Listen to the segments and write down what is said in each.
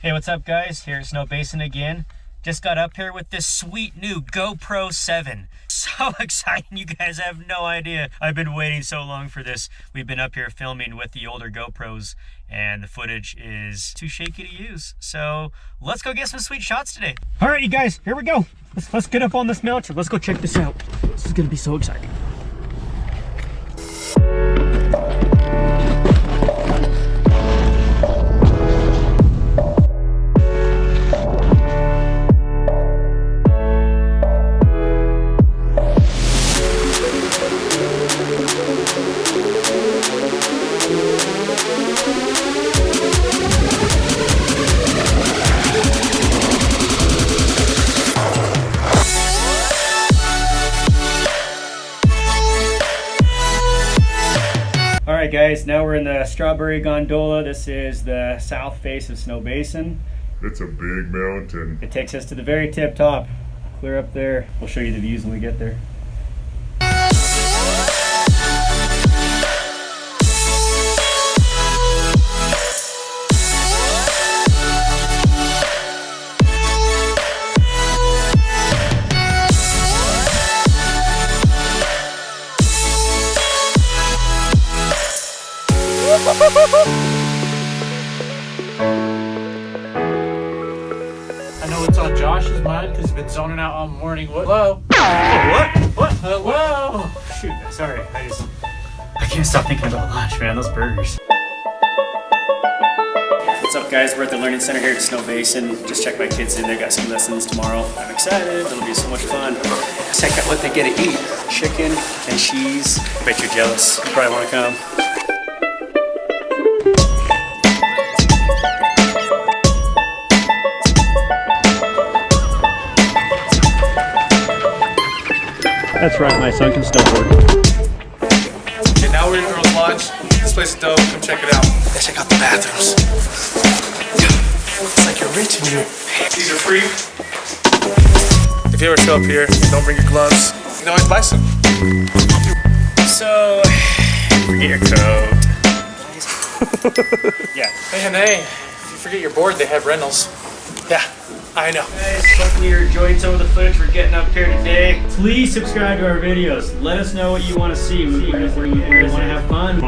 Hey, what's up guys? Here at Snowbasin again. Just got up here with this sweet new GoPro7. So exciting, you guys have no idea. I've been waiting so long for this. We've been up here filming with the older GoPros and the footage is too shaky to use. So let's go get some sweet shots today. All right, you guys, here we go. Let's get up on this mountain. Let's go check this out. This is gonna be so exciting. Alright guys, now we're in the Strawberry Gondola. This is the south face of Snowbasin. It's a big mountain. It takes us to the very tip top. Clear up there. We'll show you the views when we get there. I know it's on Josh's mind because he's been zoning out all morning. Hello? What? Hello? Shoot, sorry. I can't stop thinking about lunch, man. Those burgers. What's up guys? We're at the Learning Center here at Snowbasin. Just checked my kids in. They got some lessons tomorrow. I'm excited. It'll be so much fun. Check out what they get to eat. Chicken and cheese. Bet you're jealous. You probably want to come. That's right, my son can snowboard. Okay, now we're in Earls Lodge. This place is dope. Come check it out. Let's check out the bathrooms. It's like you're rich in here. These are free. If you ever show up here, don't bring your gloves. You can always buy some. So, forget your coat. Yeah. Hey, if you forget your board, they have rentals. Yeah, I know. Guys, hopefully you're enjoying some of the footage we're getting up here today. Please subscribe to our videos. Let us know what you want to see. We're going to have fun.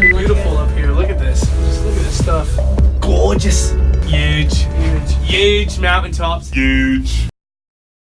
Beautiful up here. Look at this. Just look at this stuff. Gorgeous. Huge mountaintops. Huge.